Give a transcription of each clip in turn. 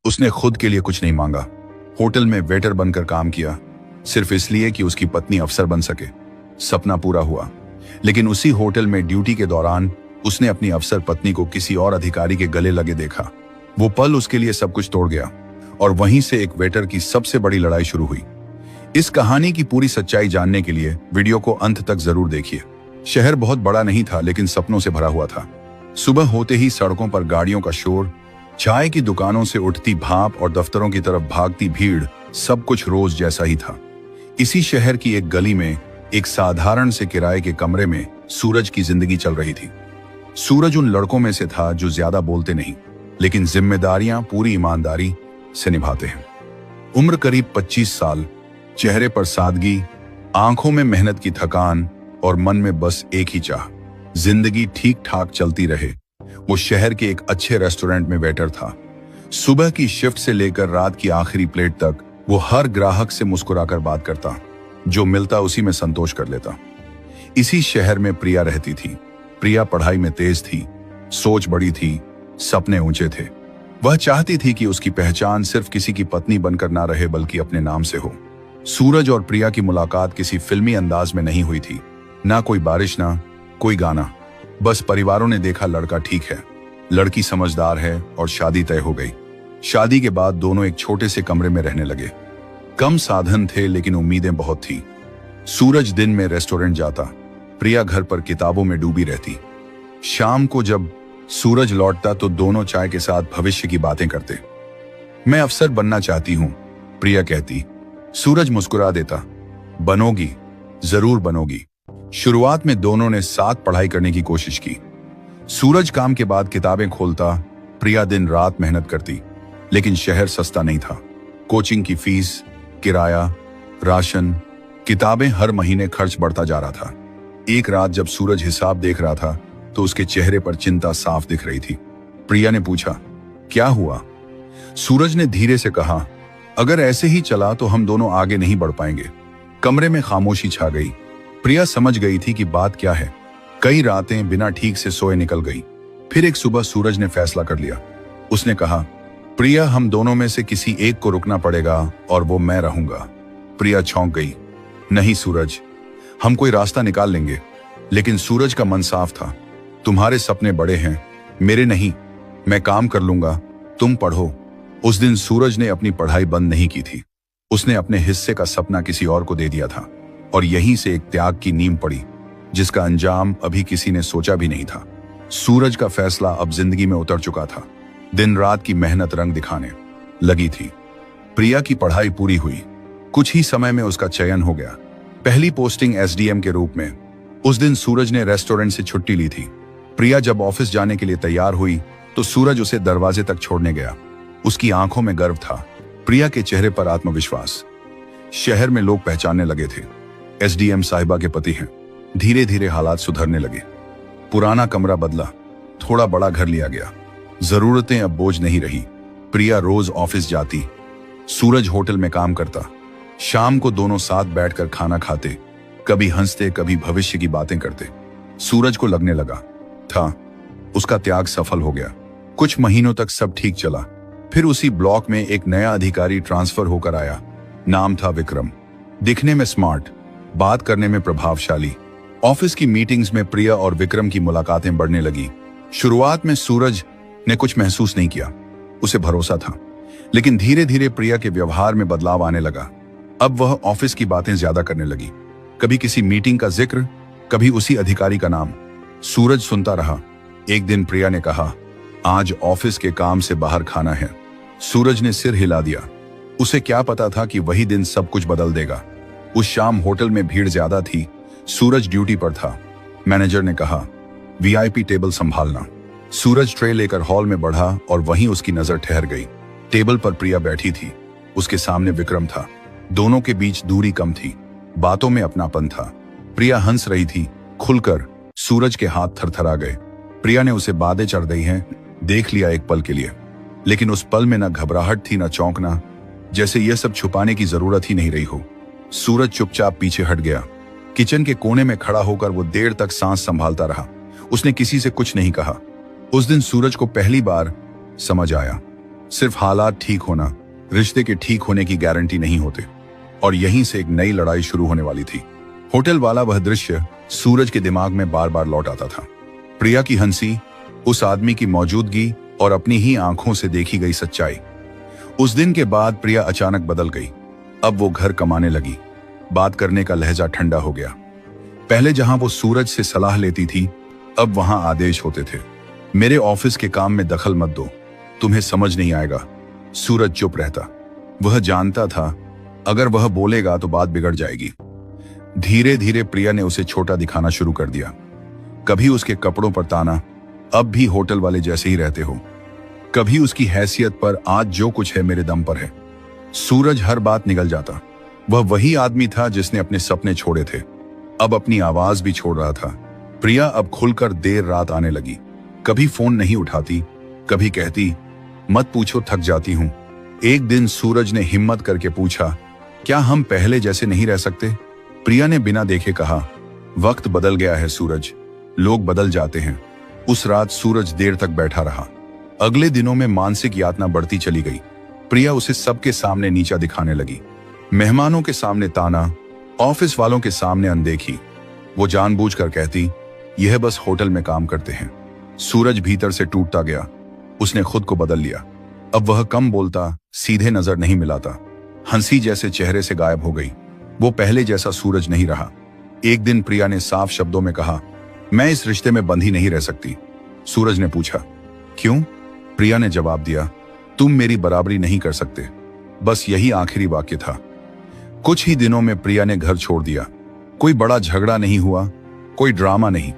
उसने खुद के लिए कुछ नहीं मांगा। होटल में वेटर बनकर काम किया, सिर्फ इसलिए कि उसकी पत्नी अफसर बन सके। सपना पूरा हुआ, लेकिन उसी होटल में ड्यूटी के दौरान उसने अपनी अफसर पत्नी को किसी और अधिकारी के गले लगे देखा। वो पल उसके लिए सब कुछ तोड़ गया, और वहीं से एक वेटर की सबसे बड़ी लड़ाई शुरू हुई। इस कहानी की पूरी सच्चाई जानने के लिए वीडियो को अंत तक जरूर देखिए। शहर बहुत बड़ा नहीं था, लेकिन सपनों से भरा हुआ था। सुबह होते ही सड़कों पर गाड़ियों का शोर, चाय की दुकानों से उठती भाप और दफ्तरों की तरफ भागती भीड़, सब कुछ रोज जैसा ही था। इसी शहर की एक गली में एक साधारण से किराए के कमरे में सूरज की जिंदगी चल रही थी। सूरज उन लड़कों में से था जो ज्यादा बोलते नहीं, लेकिन जिम्मेदारियां पूरी ईमानदारी से निभाते हैं। उम्र करीब 25 साल, चेहरे पर सादगी, आंखों में मेहनत की थकान और मन में बस एक ही चाह, जिंदगी ठीक ठाक चलती रहे। वो शहर के एक अच्छे रेस्टोरेंट में वेटर था। सुबह की शिफ्ट से लेकर रात की आखिरी प्लेट तक वो हर ग्राहक से मुस्कुराकर बात करता, जो मिलता उसी में संतोष कर लेता। इसी शहर में प्रिया रहती थी। प्रिया पढ़ाई में तेज थी, सोच बड़ी थी, सपने ऊंचे थे। वह चाहती थी कि उसकी पहचान सिर्फ किसी की पत्नी बनकर ना रहे, बल्कि अपने नाम से हो। सूरज और प्रिया की मुलाकात किसी फिल्मी अंदाज में नहीं हुई थी। ना कोई बारिश, ना कोई गाना, बस परिवारों ने देखा लड़का ठीक है, लड़की समझदार है, और शादी तय हो गई। शादी के बाद दोनों एक छोटे से कमरे में रहने लगे। कम साधन थे, लेकिन उम्मीदें बहुत थी। सूरज दिन में रेस्टोरेंट जाता, प्रिया घर पर किताबों में डूबी रहती। शाम को जब सूरज लौटता तो दोनों चाय के साथ भविष्य की बातें करते। मैं अफसर बनना चाहती हूं, प्रिया कहती। सूरज मुस्कुरा देता, बनोगी, जरूर बनोगी। शुरुआत में दोनों ने साथ पढ़ाई करने की कोशिश की। सूरज काम के बाद किताबें खोलता, प्रिया दिन रात मेहनत करती। लेकिन शहर सस्ता नहीं था। कोचिंग की फीस, किराया, राशन, किताबें, हर महीने खर्च बढ़ता जा रहा था। एक रात जब सूरज हिसाब देख रहा था तो उसके चेहरे पर चिंता साफ दिख रही थी। प्रिया ने पूछा, क्या हुआ? सूरज ने धीरे से कहा, अगर ऐसे ही चला तो हम दोनों आगे नहीं बढ़ पाएंगे। कमरे में खामोशी छा गई। प्रिया समझ गई थी कि बात क्या है। कई रातें बिना ठीक से सोए निकल गई। फिर एक सुबह सूरज ने फैसला कर लिया। उसने कहा, प्रिया, हम दोनों में से किसी एक को रुकना पड़ेगा, और वो मैं रहूंगा। प्रिया चौंक गई। नहीं सूरज, हम कोई रास्ता निकाल लेंगे। लेकिन सूरज का मन साफ था। तुम्हारे सपने बड़े हैं, मेरे नहीं। मैं काम कर लूंगा, तुम पढ़ो। उस दिन सूरज ने अपनी पढ़ाई बंद नहीं की थी। उसने अपने हिस्से का सपना किसी और को दे दिया था, और यहीं से एक त्याग की नींव पड़ी, जिसका अंजाम अभी किसी ने सोचा भी नहीं था। सूरज का फैसला अब जिंदगी में उतर चुका था। दिन रात की मेहनत रंग दिखाने लगी थी। प्रिया की पढ़ाई पूरी हुई। कुछ ही समय में उसका चयन हो गया, पहली पोस्टिंग एसडीएम के रूप में। उस दिन सूरज ने रेस्टोरेंट से छुट्टी ली थी। प्रिया जब ऑफिस जाने के लिए तैयार हुई तो सूरज उसे दरवाजे तक छोड़ने गया। उसकी आंखों में गर्व था, प्रिया के चेहरे पर आत्मविश्वास। शहर में लोग पहचानने लगे थे, एसडीएम साहिबा के पति हैं। धीरे धीरे हालात सुधरने लगे। पुराना कमरा बदला, थोड़ा बड़ा घर लिया गया। जरूरतें अब बोझ नहीं रही। प्रिया रोज ऑफिस जाती, सूरज होटल में काम करता। शाम को दोनों साथ बैठकर खाना खाते, कभी हंसते, कभी भविष्य की बातें करते। सूरज को लगने लगा था उसका त्याग सफल हो गया। कुछ महीनों तक सब ठीक चला। फिर उसी ब्लॉक में एक नया अधिकारी ट्रांसफर होकर आया। नाम था विक्रम। दिखने में स्मार्ट, बात करने में प्रभावशाली। ऑफिस की मीटिंग्स में प्रिया और विक्रम की मुलाकातें बढ़ने लगी। शुरुआत में सूरज ने कुछ महसूस नहीं किया, उसे भरोसा था। लेकिन धीरे धीरे प्रिया के व्यवहार में बदलाव आने लगा। अब वह ऑफिस की बातें ज्यादा करने लगी, कभी किसी मीटिंग का जिक्र, कभी उसी अधिकारी का नाम। सूरज सुनता रहा। एक दिन प्रिया ने कहा, आज ऑफिस के काम से बाहर खाना है। सूरज ने सिर हिला दिया। उसे क्या पता था कि वही दिन सब कुछ बदल देगा। उस शाम होटल में भीड़ ज्यादा थी। सूरज ड्यूटी पर था। मैनेजर ने कहा, वीआईपी टेबल संभालना। सूरज ट्रे लेकर हॉल में बढ़ा, और वहीं उसकी नजर ठहर गई। टेबल पर प्रिया बैठी थी, उसके सामने विक्रम था। दोनों के बीच दूरी कम थी, बातों में अपनापन था। प्रिया हंस रही थी खुलकर। सूरज के हाथ थरथरा गए। प्रिया ने उसे बातें चढ़ गई हैं देख लिया एक पल के लिए, लेकिन उस पल में न घबराहट थी, न चौंकना, जैसे यह सब छुपाने की जरूरत ही नहीं रही हो। सूरज चुपचाप पीछे हट गया। किचन के कोने में खड़ा होकर वो देर तक सांस संभालता रहा। उसने किसी से कुछ नहीं कहा। उस दिन सूरज को पहली बार समझ आया, सिर्फ हालात ठीक होना रिश्ते के ठीक होने की गारंटी नहीं होते। और यहीं से एक नई लड़ाई शुरू होने वाली थी। होटल वाला वह दृश्य सूरज के दिमाग में बार बार लौट आता था। प्रिया की हंसी, उस आदमी की मौजूदगी और अपनी ही आंखों से देखी गई सच्चाई। उस दिन के बाद प्रिया अचानक बदल गई। अब वो घर कमाने लगी। बात करने का लहजा ठंडा हो गया। पहले जहां वो सूरज से सलाह लेती थी, अब वहां आदेश होते थे, मेरे ऑफिस के काम में दखल मत दो, तुम्हें समझ नहीं आएगा। सूरज चुप रहता। वह जानता था अगर वह बोलेगा तो बात बिगड़ जाएगी। धीरे धीरे प्रिया ने उसे छोटा दिखाना शुरू कर दिया। कभी उसके कपड़ों पर ताना, अब भी होटल वाले जैसे ही रहते हो। कभी उसकी हैसियत पर, आज जो कुछ है मेरे दम पर है। सूरज हर बात निगल जाता। वह वही आदमी था जिसने अपने सपने छोड़े थे, अब अपनी आवाज भी छोड़ रहा था। प्रिया अब खुलकर देर रात आने लगी। कभी फोन नहीं उठाती, कभी कहती मत पूछो, थक जाती हूं। एक दिन सूरज ने हिम्मत करके पूछा, क्या हम पहले जैसे नहीं रह सकते? प्रिया ने बिना देखे कहा, वक्त बदल गया है सूरज, लोग बदल जाते हैं। उस रात सूरज देर तक बैठा रहा। अगले दिनों में मानसिक यातना बढ़ती चली गई। प्रिया उसे सबके सामने नीचा दिखाने लगी। मेहमानों के सामने ताना, ऑफिस वालों के सामने अनदेखी। वो जानबूझकर कहती, यह बस होटल में काम करते हैं। सूरज भीतर से टूटता गया। उसने खुद को बदल लिया। अब वह कम बोलता, सीधे नजर नहीं मिलाता। हंसी जैसे चेहरे से गायब हो गई। वो पहले जैसा सूरज नहीं रहा। एक दिन प्रिया ने साफ शब्दों में कहा, मैं इस रिश्ते में बंधी नहीं रह सकती। सूरज ने पूछा, क्यों? प्रिया ने जवाब दिया, तुम मेरी बराबरी नहीं कर सकते। बस यही आखिरी वाक्य था। कुछ ही दिनों में प्रिया ने घर छोड़ दिया। कोई बड़ा झगड़ा नहीं हुआ, कोई ड्रामा नहीं,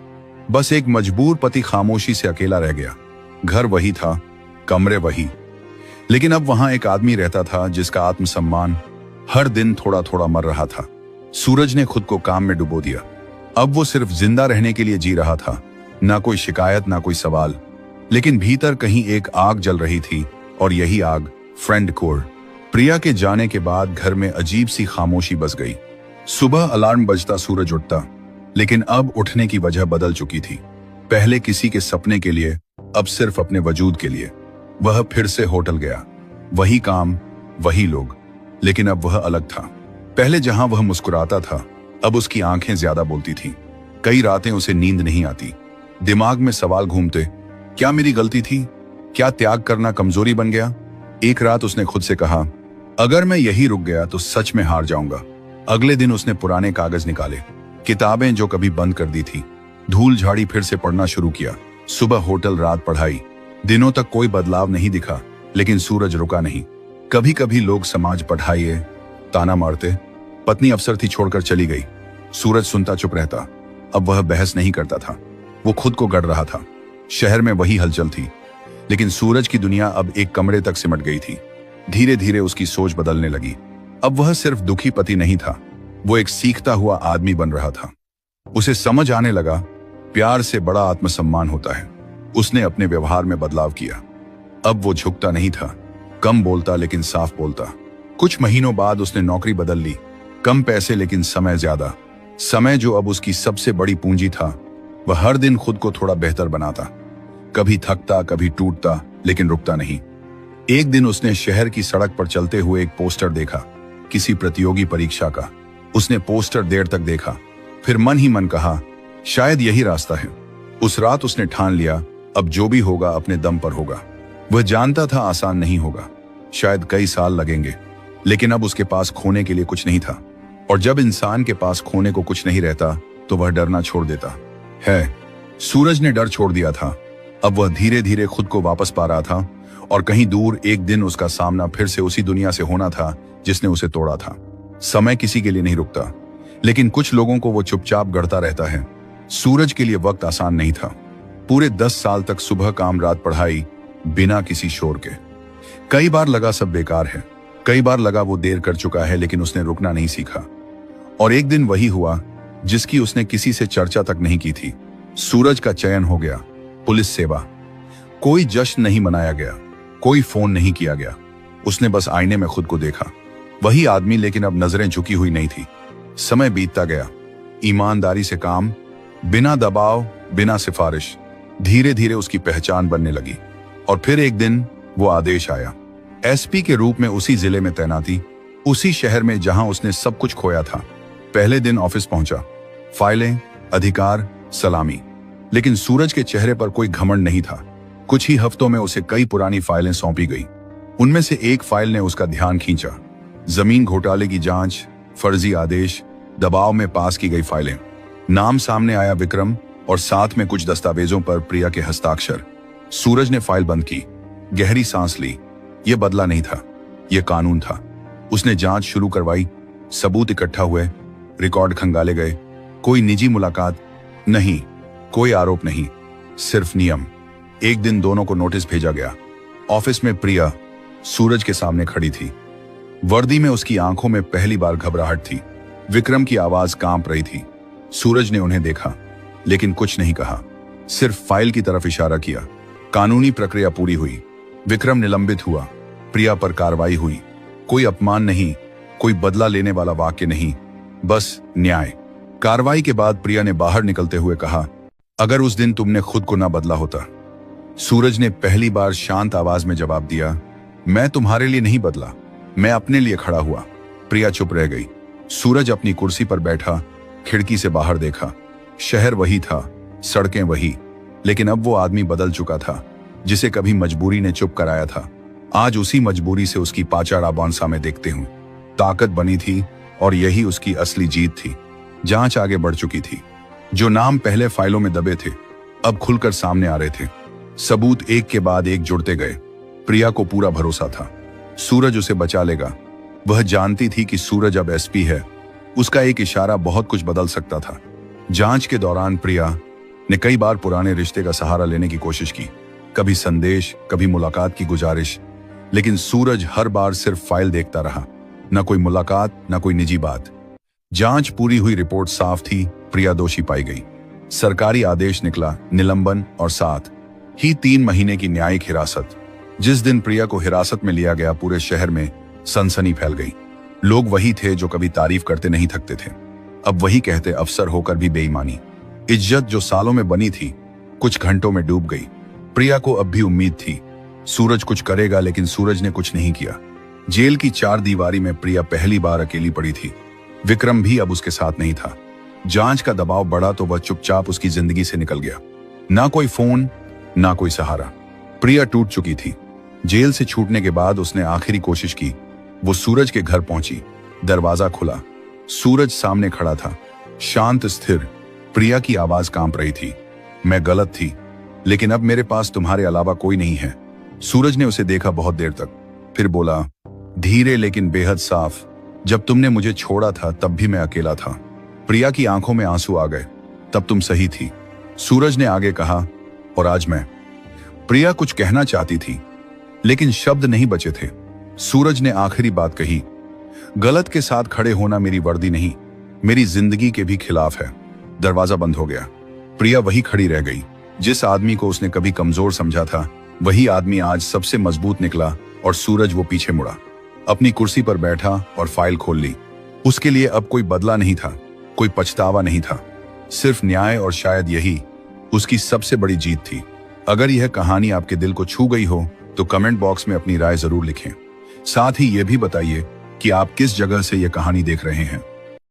बस एक मजबूर पति खामोशी से अकेला रह गया। घर वही था, कमरे वही, लेकिन अब वहां एक आदमी रहता था जिसका आत्मसम्मान हर दिन थोड़ा थोड़ा मर रहा था। सूरज ने खुद को काम में डुबो दिया। अब वो सिर्फ जिंदा रहने के लिए जी रहा था। ना कोई शिकायत, ना कोई सवाल, लेकिन भीतर कहीं एक आग जल रही थी, और यही आग फ्रेंड कोर। प्रिया के जाने के बाद घर में अजीब सी खामोशी बस गई। सुबह अलार्म बजता, सूरज उठता, लेकिन अब उठने की वजह बदल चुकी थी। पहले किसी के सपने के लिए, अब सिर्फ अपने वजूद के लिए। वह फिर से होटल गया। वही काम, वही लोग, लेकिन अब वह अलग था। पहले जहां वह मुस्कुराता था, अब उसकी आंखें ज्यादा बोलती थीं। कई रातें उसे नींद नहीं आती। दिमाग में सवाल घूमते, क्या मेरी गलती थी? क्या त्याग करना कमजोरी बन गया? एक रात उसने खुद से कहा, अगर मैं यही रुक गया तो सच में हार जाऊंगा। अगले दिन उसने पुराने कागज निकाले, किताबें जो कभी बंद कर दी थी, धूल झाड़ी, फिर से पढ़ना शुरू किया। सुबह होटल, रात पढ़ाई। दिनों तक कोई बदलाव नहीं दिखा, लेकिन सूरज रुका नहीं। कभी कभी लोग समाज पढ़ाइए ताना मारते। पत्नी अफसर थी, छोड़कर चली गई। सूरज सुनता, चुप रहता। अब वह बहस नहीं करता था, वो खुद को गढ़ रहा था। शहर में वही हलचल थी, लेकिन सूरज की दुनिया अब एक कमरे तक सिमट गई थी। धीरे धीरे उसकी सोच बदलने लगी। अब वह सिर्फ दुखी पति नहीं था, वो एक सीखता हुआ आदमी बन रहा था। उसे समझ आने लगा, प्यार से बड़ा आत्मसम्मान होता है। उसने अपने व्यवहार में बदलाव किया। अब वो झुकता नहीं था, कम बोलता लेकिन साफ बोलता। कुछ महीनों बाद उसने नौकरी बदल ली। कम पैसे लेकिन समय ज्यादा। समय जो अब उसकी सबसे बड़ी पूंजी था। वह हर दिन खुद को थोड़ा बेहतर बनाता। कभी थकता, कभी टूटता, लेकिन रुकता नहीं। एक दिन उसने शहर की सड़क पर चलते हुए एक पोस्टर देखा, किसी प्रतियोगी परीक्षा का। उसने पोस्टर देर तक देखा, फिर मन ही मन कहा, शायद यही रास्ता है। उस रात उसने ठान लिया, अब जो भी होगा अपने दम पर होगा। वह जानता था आसान नहीं होगा, शायद कई साल लगेंगे, लेकिन अब उसके पास खोने के लिए कुछ नहीं था। और जब इंसान के पास खोने को कुछ नहीं रहता, तो वह डरना छोड़ देता है। सूरज ने डर छोड़ दिया था। अब वह धीरे धीरे खुद को वापस पा रहा था, और कहीं दूर एक दिन उसका सामना फिर से उसी दुनिया से होना था जिसने उसे तोड़ा था। समय किसी के लिए नहीं रुकता, लेकिन कुछ लोगों को वो चुपचाप गढ़ता रहता है। सूरज के लिए वक्त आसान नहीं था। पूरे 10 साल तक सुबह काम, रात पढ़ाई, बिना किसी शोर के। कई बार लगा सब बेकार है, कई बार लगा वो देर कर चुका है, लेकिन उसने रुकना नहीं सीखा। और एक दिन वही हुआ जिसकी उसने किसी से चर्चा तक नहीं की थी। सूरज का चयन हो गया, पुलिस सेवा। कोई जश्न नहीं मनाया गया, कोई फोन नहीं किया गया। उसने बस आईने में खुद को देखा, वही आदमी, लेकिन अब नजरें झुकी हुई नहीं थी। समय बीतता गया, ईमानदारी से काम, बिना दबाव, बिना सिफारिश। धीरे धीरे उसकी पहचान बनने लगी। और फिर एक दिन वो आदेश आया, एसपी के रूप में उसी जिले में तैनाती, उसी शहर में जहां उसने सब कुछ खोया था। पहले दिन ऑफिस पहुंचा, फाइलें, अधिकार, सलामी। लेकिन सूरज के चेहरे पर कोई घमंड नहीं था। कुछ ही हफ्तों में उसे कई पुरानी फाइलें सौंपी गई। उनमें से एक फाइल ने उसका ध्यान खींचा। जमीन घोटाले की जांच, फर्जी आदेश, दबाव में पास की गई फाइलें। नाम सामने आया विक्रम और साथ में कुछ दस्तावेजों पर प्रिया के हस्ताक्षर। सूरज ने फाइल बंद की, गहरी सांस ली। यह बदला नहीं था, यह कानून था। उसने जांच शुरू करवाई, सबूत इकट्ठा हुए, रिकॉर्ड खंगाले गए। कोई निजी मुलाकात नहीं, कोई आरोप नहीं, सिर्फ नियम। एक दिन दोनों को नोटिस भेजा गया। ऑफिस में प्रिया सूरज के सामने खड़ी थी। वर्दी में उसकी आंखों में पहली बार घबराहट थी। विक्रम की आवाज कांप रही थी। सूरज ने उन्हें देखा, लेकिन कुछ नहीं कहा, सिर्फ फाइल की तरफ इशारा किया। कानूनी प्रक्रिया पूरी हुई। विक्रम निलंबित हुआ, प्रिया पर कार्रवाई हुई। कोई अपमान नहीं, कोई बदला लेने वाला वाक्य नहीं, बस न्याय। कार्रवाई के बाद प्रिया ने बाहर निकलते हुए कहा, अगर उस दिन तुमने खुद को ना बदला होता। सूरज ने पहली बार शांत आवाज में जवाब दिया, मैं तुम्हारे लिए नहीं बदला, मैं अपने लिए खड़ा हुआ। प्रिया चुप रह गई। सूरज अपनी कुर्सी पर बैठा, खिड़की से बाहर देखा। शहर वही था, सड़कें वही, लेकिन अब वो आदमी बदल चुका था, जिसे कभी मजबूरी ने चुप कराया था। आज उसी मजबूरी से उसकी पाचार बॉन्सा में देखते हूं ताकत बनी थी, और यही उसकी असली जीत थी। जांच आगे बढ़ चुकी थी। जो नाम पहले फाइलों में दबे थे, अब खुलकर सामने आ रहे थे। सबूत एक के बाद एक जुड़ते गए। प्रिया को पूरा भरोसा था, सूरज उसे बचा लेगा। वह जानती थी कि सूरज अब एसपी है। उसका एक इशारा बहुत कुछ बदल सकता था। जांच के दौरान प्रिया ने कई बार पुराने रिश्ते का सहारा लेने की कोशिश की, कभी संदेश, कभी मुलाकात की गुजारिश, लेकिन सूरज हर बार सिर्फ फाइल देखता रहा। न कोई मुलाकात, न कोई निजी बात। जांच पूरी हुई, रिपोर्ट साफ थी, प्रिया दोषी पाई गई। सरकारी आदेश निकला, निलंबन और साथ ही 3 महीने की न्यायिक हिरासत। जिस दिन प्रिया को हिरासत में लिया गया, पूरे शहर में सनसनी फैल गई। लोग वही थे जो कभी तारीफ करते नहीं थकते थे, अब वही कहते अफसर होकर भी बेईमानी। इज्जत जो सालों में बनी थी, कुछ घंटों में डूब गई। प्रिया को अब भी उम्मीद थी, सूरज कुछ करेगा, लेकिन सूरज ने कुछ नहीं किया। जेल की 4 दीवारी में प्रिया पहली बार अकेली पड़ी थी। विक्रम भी अब उसके साथ नहीं था। जांच का दबाव बढ़ा तो वह चुपचाप उसकी जिंदगी से निकल गया। ना कोई फोन, ना कोई सहारा। प्रिया टूट चुकी थी। जेल से छूटने के बाद उसने आखिरी कोशिश की। वो सूरज के घर पहुंची। दरवाजा खुला, सूरज सामने खड़ा था, शांत, स्थिर। प्रिया की आवाज कांप रही थी, मैं गलत थी, लेकिन अब मेरे पास तुम्हारे अलावा कोई नहीं है। सूरज ने उसे देखा बहुत देर तक, फिर बोला, धीरे लेकिन बेहद साफ, जब तुमने मुझे छोड़ा था तब भी मैं अकेला था। प्रिया की आंखों में आंसू आ गए, तब तुम सही थी। सूरज ने आगे कहा, और आज मैं। प्रिया कुछ कहना चाहती थी, लेकिन शब्द नहीं बचे थे। सूरज ने आखिरी बात कही, गलत के साथ खड़े होना मेरी वर्दी नहीं, मेरी जिंदगी के भी खिलाफ है। दरवाजा बंद हो गया। प्रिया वही खड़ी रह गई। जिस आदमी को उसने कभी कमजोर समझा था, वही आदमी आज सबसे मजबूत निकला। और सूरज वो पीछे मुड़ा, अपनी कुर्सी पर बैठा और फाइल खोल ली। उसके लिए अब कोई बदला नहीं था, कोई पछतावा नहीं था, सिर्फ न्याय। और शायद यही उसकी सबसे बड़ी जीत थी। अगर यह कहानी आपके दिल को छू गई हो तो कमेंट बॉक्स में अपनी राय जरूर लिखें। साथ ही यह भी बताइए कि आप किस जगह से यह कहानी देख रहे हैं।